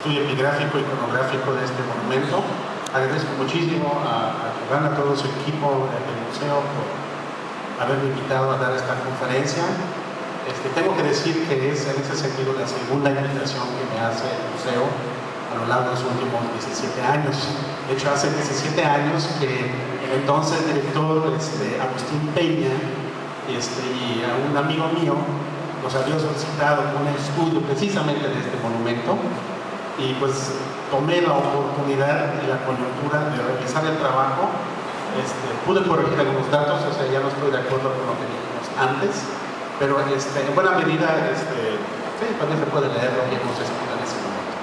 estudio epigráfico y iconográfico de este monumento. Agradezco muchísimo a Iván, a todo su equipo del museo por haberme invitado a dar esta conferencia. Tengo que decir que es en ese sentido la segunda invitación que me hace el museo a lo largo de los últimos 17 años. De hecho, hace 17 años que el entonces director Agustín Peña y a un amigo mío nos había solicitado un estudio precisamente de este monumento, y pues tomé la oportunidad y la coyuntura de realizar el trabajo. Pude corregir algunos datos, o sea, ya no estoy de acuerdo con lo que dijimos antes, pero en buena medida sí, también se puede leer lo que hemos escrito en ese momento.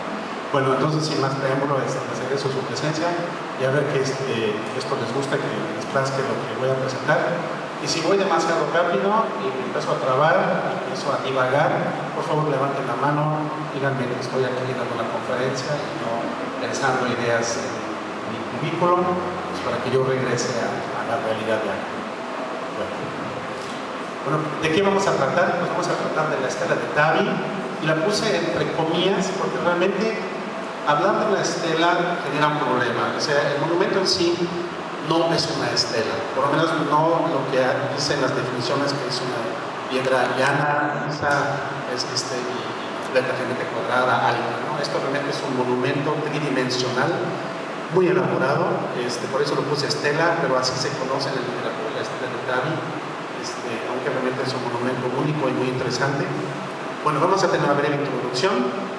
Bueno, entonces sin más preámbulo, les agradezco su presencia y a ver que esto les gusta, que les plazca lo que voy a presentar. Y si voy demasiado rápido y me empiezo a trabar, empiezo a divagar, por favor levanten la mano, díganme que estoy aquí dando una conferencia y no pensando ideas en mi cubículo, pues para que yo regrese a la realidad de acá. Bueno, ¿de qué vamos a tratar? Pues vamos a tratar de la estela de Tabi, y la puse entre comillas porque realmente hablar de la estela genera un problema. O sea, el monumento en sí no es una estela, por lo menos no lo que dicen las definiciones, que es una piedra llana, lisa, y completamente cuadrada, alta, ¿no? Esto realmente es un monumento tridimensional, muy elaborado, por eso lo puse estela, pero así se conoce en la literatura, la estela de Tabi, aunque realmente es un monumento único y muy interesante. Bueno, vamos a tener una breve introducción.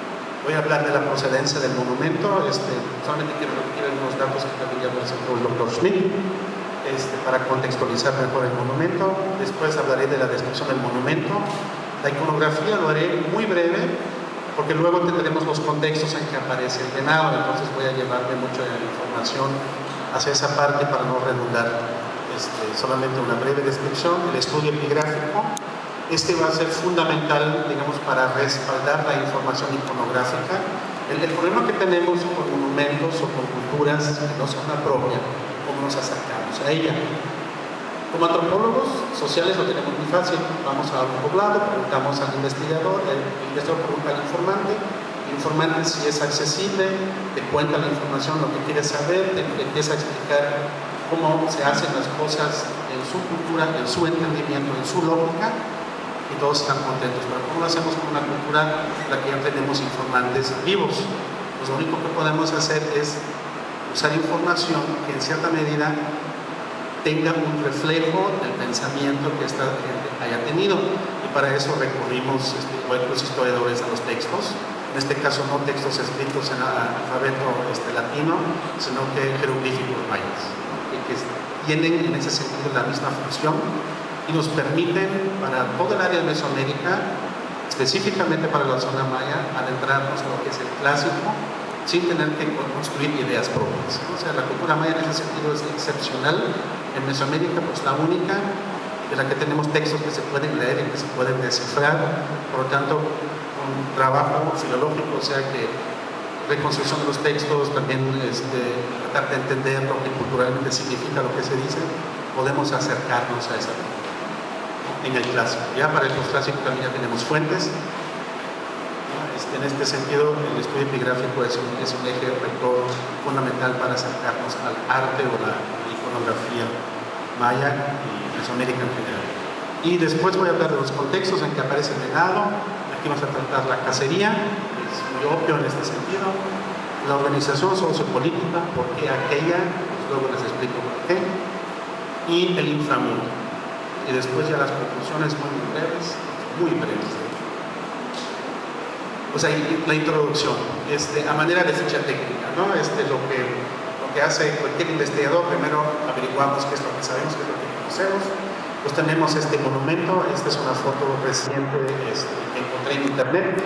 Voy a hablar de la procedencia del monumento, solamente quiero repetir algunos datos que también ya presentó el Dr. Schmidt, para contextualizar mejor el monumento. Después hablaré de la descripción del monumento. La iconografía lo haré muy breve, porque luego tendremos los contextos en que aparece el venado, entonces voy a llevarme mucho de la información hacia esa parte para no redundar. Solamente una breve descripción. El estudio epigráfico. Va a ser fundamental, digamos, para respaldar la información iconográfica. El problema que tenemos con monumentos o con culturas que no son la propia, cómo nos acercamos a ella. Como antropólogos sociales lo tenemos muy fácil. Vamos a un poblado, preguntamos al investigador, el investigador pregunta al informante, el informante, si es accesible, te cuenta la información, lo que quiere saber, te empieza a explicar cómo se hacen las cosas en su cultura, en su entendimiento, en su lógica, y todos están contentos. Pero ¿cómo lo hacemos con una cultura en la que ya tenemos informantes vivos? Pues lo único que podemos hacer es usar información que en cierta medida tenga un reflejo del pensamiento que esta gente haya tenido, y para eso recurrimos, igual que los historiadores, a los textos, en este caso no textos escritos en alfabeto latino, sino que jeroglíficos mayas, que tienen en ese sentido la misma función y nos permiten para todo el área de Mesoamérica, específicamente para la zona maya, adentrarnos en lo que es el clásico sin tener que construir ideas propias. O sea, la cultura maya en ese sentido es excepcional. En Mesoamérica, pues la única de la que tenemos textos que se pueden leer y que se pueden descifrar. Por lo tanto, un trabajo filológico, o sea que reconstrucción de los textos, también tratar de entender lo que culturalmente significa lo que se dice, podemos acercarnos a esa cultura. En el clásico, ya para el clásico también ya tenemos fuentes. En este sentido, el estudio epigráfico es un eje rector fundamental para acercarnos al arte o la iconografía maya y Mesoamérica en general. Y después voy a hablar de los contextos en que aparece el venado. Aquí vamos a tratar la cacería, que es muy obvio en este sentido, la organización sociopolítica, por qué aquella, pues luego les explico por qué, y el inframundo. Y después ya las conclusiones muy breves, Pues ahí la introducción, a manera de ficha técnica, ¿no? Lo que hace cualquier investigador, primero averiguamos qué es lo que sabemos, qué es lo que conocemos. Pues tenemos este monumento, esta es una foto reciente que encontré en internet.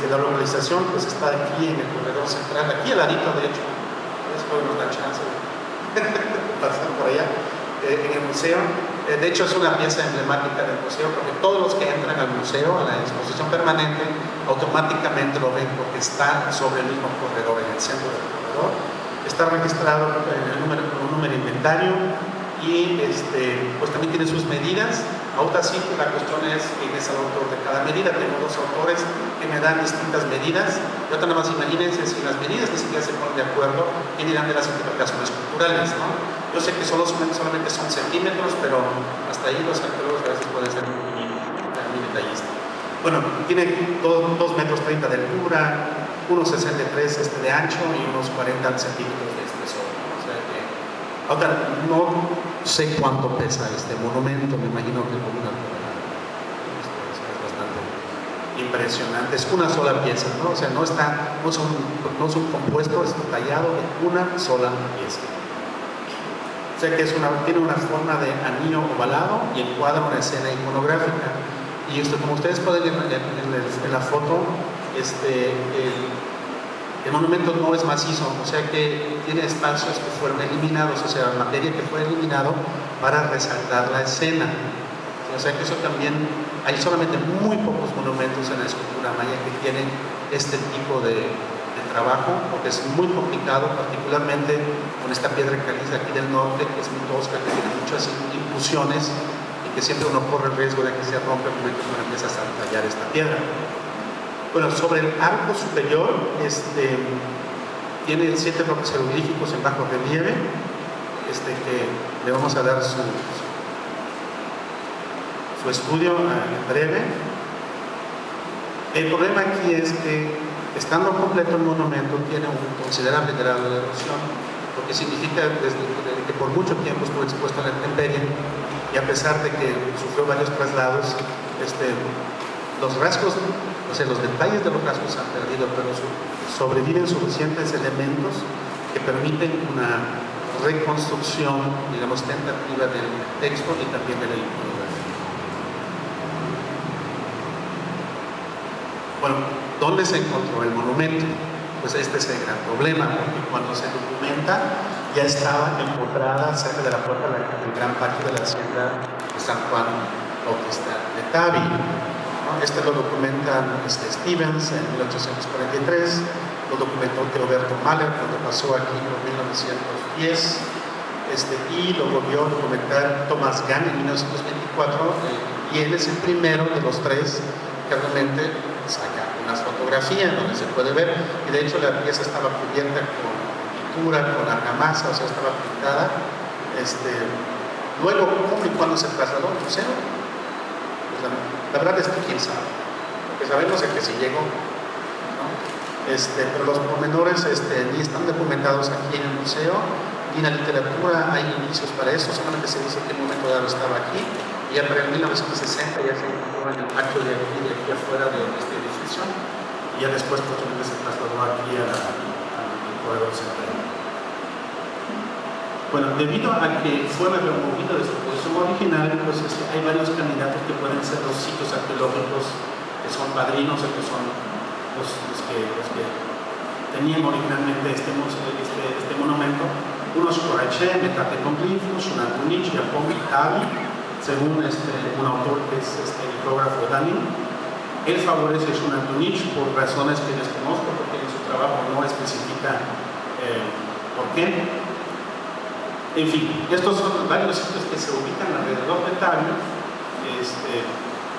La localización pues está aquí en el corredor central, aquí al ladito, de hecho, después nos da chance de pasar por allá. En el museo, de hecho es una pieza emblemática del museo, porque todos los que entran al museo, a la exposición permanente, automáticamente lo ven porque está sobre el mismo corredor, en el centro del corredor. Está registrado con un número de inventario, y pues también tiene sus medidas. Ahora sí que la cuestión es quién es el autor de cada medida. Tengo dos autores que me dan distintas medidas. Y otra nada más imagínense si las medidas ni siquiera se ponen de acuerdo, ¿qué dirán de las interpretaciones culturales, ¿no? Yo sé que solamente son centímetros, pero hasta ahí los arqueólogos a veces pueden ser muy detallistas. Bueno, tiene 2 metros 30 de altura, 1,63 de ancho y unos 40 centímetros de espesor. O sea que, ahora, no sé cuánto pesa este monumento, me imagino que como una tonelada. Es bastante impresionante. Es una sola pieza, ¿no? O sea, no es un compuesto, es tallado de una sola pieza. O sea que tiene una forma de anillo ovalado y encuadra una escena iconográfica. Y como ustedes pueden ver en la foto, el monumento no es macizo, o sea que tiene espacios que fueron eliminados, o sea, materia que fue eliminado para resaltar la escena. O sea que eso también, hay solamente muy pocos monumentos en la escultura maya que tienen este tipo de trabajo, porque es muy complicado, particularmente con esta piedra caliza aquí del norte, que es muy tosca, que tiene muchas inclusiones y que siempre uno corre el riesgo de que se rompa el momento que uno empieza a tallar esta piedra. Bueno, sobre el arco superior, tiene 7 bloques jeroglíficos en bajo relieve, que le vamos a dar su estudio en breve. El problema aquí es que, estando completo el monumento, tiene un considerable grado de erosión, porque significa desde que por mucho tiempo estuvo expuesto a la intemperie, y a pesar de que sufrió varios traslados, los rasgos, o sea, los detalles de los rasgos se han perdido, pero sobreviven suficientes elementos que permiten una reconstrucción, digamos, tentativa del texto y también de la iconografía. Bueno, ¿dónde se encontró el monumento? Pues este es el gran problema, porque cuando se documenta ya estaba empotrada cerca de la puerta del gran patio de la hacienda de San Juan Bautista de Tabi. Lo documentan Stevens en 1843, lo documentó Teoberto Mahler cuando pasó aquí en 1910, y lo volvió a documentar Thomas Gahn en 1924, y él es el primero de los 3 que realmente saca unas fotografías donde se puede ver, y de hecho la pieza estaba cubierta con pintura, con argamasa, o sea, estaba pintada. Luego, ¿cómo y cuándo se trasladó al museo? La verdad es que quién sabe, porque sabemos que sí llegó, ¿no? Pero los pormenores ni están documentados aquí en el museo, ni en la literatura hay indicios para eso, solamente se dice que en un momento dado estaba aquí, y ya para el 1960 ya se encontró en el patio de aquí afuera de este edificio, y ya después posiblemente se trasladó aquí al corredor central. Bueno, debido a que fue removido de su posición original, pues hay varios candidatos que pueden ser los sitios arqueológicos que son padrinos o que son los que tenían originalmente este monumento. Uno es Corache, Metate Conglifo, Xunantunich, Yapón y Tabi, según un autor que es el geógrafo Dani. Él favorece Xunantunich por razones que desconozco, porque en su trabajo no especifica por qué. En fin, estos son varios sitios que se ubican alrededor de Tabi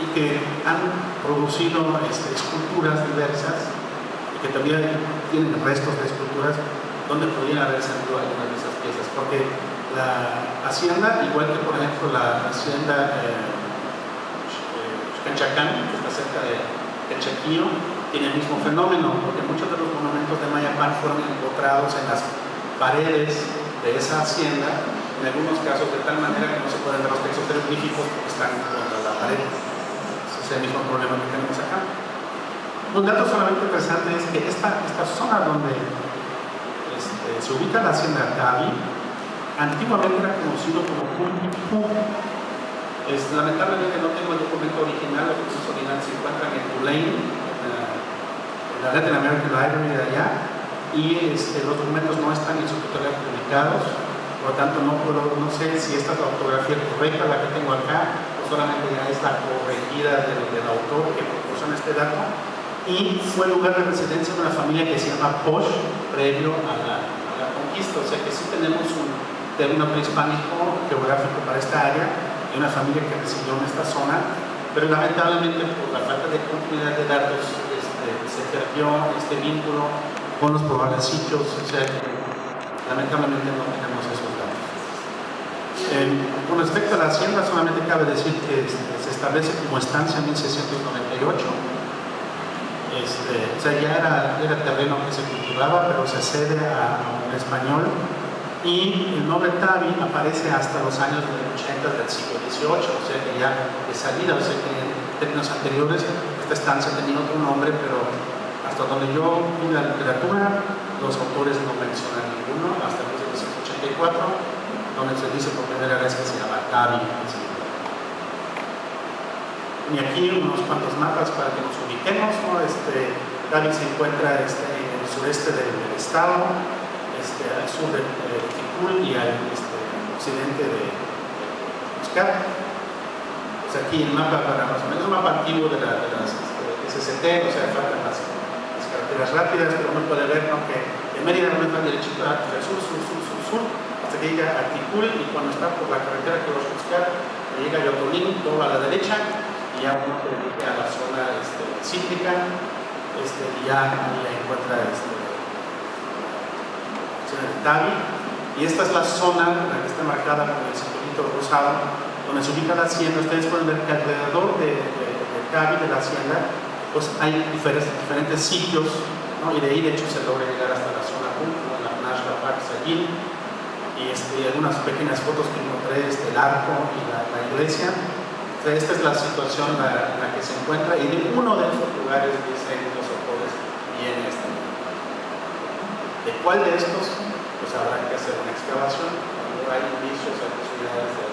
y que han producido esculturas diversas y que también tienen restos de esculturas donde podrían haber salido algunas de esas piezas, porque la hacienda, igual que por ejemplo la hacienda Canchacán, que está cerca de Quechaquillo, tiene el mismo fenómeno, porque muchos de los monumentos de Mayapán fueron encontrados en las paredes de esa hacienda, en algunos casos de tal manera que no se pueden ver los textos jeroglíficos porque están contra la pared. Ese es el mismo problema que tenemos acá. Un dato solamente interesante es que esta zona donde se ubica la hacienda Tabi, antiguamente era conocido como Pumpipu. Lamentablemente no tengo el documento original, los documentos originales se encuentran en Tulane, en la Latin American Library de allá, y los documentos no están en su totalidad publicados, por lo tanto no sé si esta es la ortografía correcta la que tengo acá, o solamente ya es la corregida del autor que proporciona este dato, y fue lugar de residencia de una familia que se llama Posh previo a la conquista, o sea que sí tenemos un término prehispánico geográfico para esta área, de una familia que residió en esta zona, pero lamentablemente por la falta de continuidad de datos se perdió este vínculo con los probables sitios, o sea que lamentablemente no tenemos esos datos. Con respecto a la hacienda, solamente cabe decir que se establece como estancia en 1698. O sea, ya era terreno que se cultivaba, pero se cede a un español, y el nombre Tabi aparece hasta los años 80 del siglo XVIII, o sea que ya de salida, o sea que en términos anteriores esta estancia tenía otro nombre, pero hasta donde yo vi la literatura, los autores no mencionan ninguno, hasta 1984, donde se dice por primera vez que se llama Tabi. Y aquí unos cuantos mapas para que nos ubiquemos, ¿no? Tabi se encuentra en el sureste del estado, al sur de Ticul y al occidente de Cuscat. Pues aquí el mapa, para más o menos un mapa antiguo de las SST, o sea, faltan las carreteras rápidas, pero uno puede ver, ¿no?, que de Mérida no va derechito hacia el sur, hasta que llega a Ticul, y cuando está por la carretera que va a Cuscat, llega a Yotolín, dobla a la derecha, y ya uno se dirige a la zona cítrica, y ya encuentra de Tabi, y esta es la zona, la que está marcada con el circulito rosado, donde se ubica la hacienda. Ustedes pueden ver que alrededor de Tabi, de la hacienda, pues hay diferentes sitios, ¿no? Y de ahí de hecho se logra llegar hasta la zona como la Nashla Park allí, y algunas pequeñas fotos que encontré, el arco y la iglesia. Entonces, esta es la situación en la que se encuentra, y de uno de esos lugares dicen los autores viene esta. ¿De cuál de estos? Pues habrá que hacer una excavación, cuando hay indicios o posibilidades de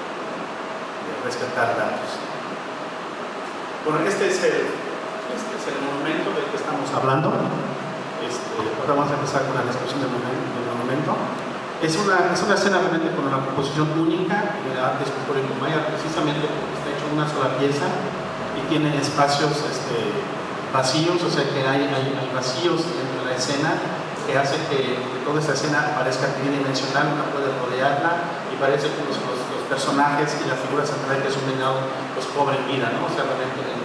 rescatar datos. Bueno, este es el monumento del que estamos hablando. Ahora vamos a empezar con la descripción del monumento. Es una escena realmente con una composición única en el arte escultórico maya, precisamente porque está hecho en una sola pieza y tiene espacios vacíos, o sea que hay vacíos dentro de la escena, que hace que toda esta escena parezca tridimensional. Uno puede rodearla y parece que los personajes y la figura central, que es un venado, pues cobren vida, ¿no? O sea, realmente en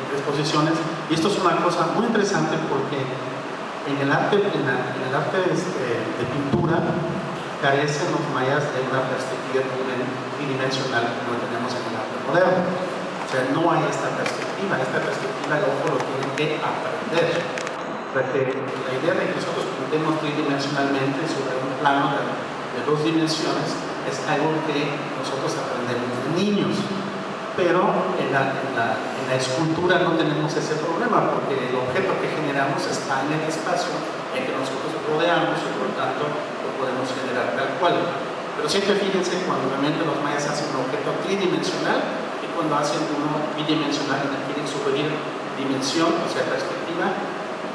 tres posiciones. Y esto es una cosa muy interesante porque en el arte de pintura carecen los mayas de una perspectiva tridimensional como tenemos en el arte moderno. O sea, no hay esta perspectiva el ojo lo tiene que aprender. O sea, que la idea de que nosotros pintemos tridimensionalmente sobre un plano de dos dimensiones es algo que nosotros aprendemos de niños, pero en la escultura no tenemos ese problema, porque el objeto que generamos está en el espacio en que nosotros rodeamos, y por lo tanto lo podemos generar tal cual. Pero siempre fíjense cuando realmente los mayas hacen un objeto tridimensional y cuando hacen uno bidimensional y quieren subir dimensión, o sea, perspectiva,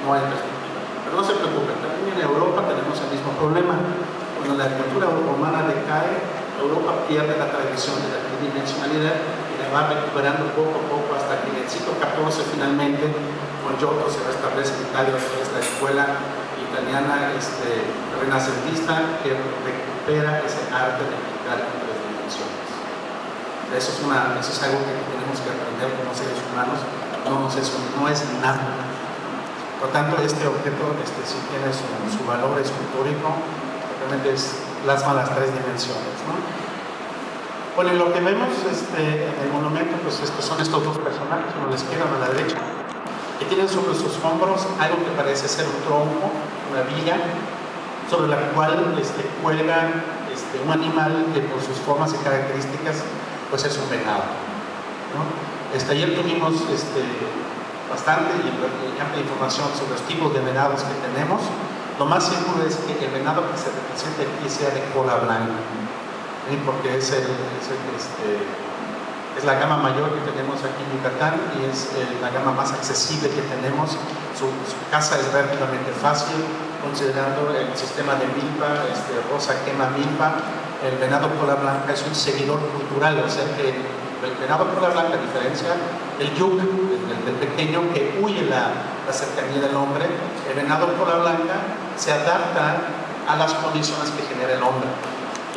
no hay perspectiva. Pero no se preocupen, también en Europa tenemos el mismo problema. Cuando la cultura romana decae, Europa pierde la tradición de la tridimensionalidad y la va recuperando poco a poco hasta que en el siglo XIV finalmente con Giotto se restablece en Italia, que es la escuela italiana renacentista, que recupera ese arte de pintar en tres dimensiones. Eso es algo que tenemos que aprender como seres humanos. No es nada. Por tanto, este objeto sí tiene su valor escultórico, realmente plasma las tres dimensiones, ¿no? Bueno, y lo que vemos en el monumento, pues son estos dos personajes, uno a la izquierda, uno a la derecha, que tienen sobre sus hombros algo que parece ser un tronco, una viga, sobre la cual cuelga un animal que por sus formas y características pues es un venado, ¿no? Ayer tuvimos bastante y amplia información sobre los tipos de venados que tenemos. Lo más seguro es que el venado que se represente aquí sea de cola blanca, ¿sí? Porque es la gama mayor que tenemos aquí en Yucatán y es la gama más accesible que tenemos. Su caza es relativamente fácil, considerando el sistema de milpa, rosa quema milpa. El venado cola blanca es un seguidor cultural, o sea que el venado cola blanca, a diferencia del yuk, del pequeño que huye la cercanía del hombre, el venado cola blanca se adapta a las condiciones que genera el hombre.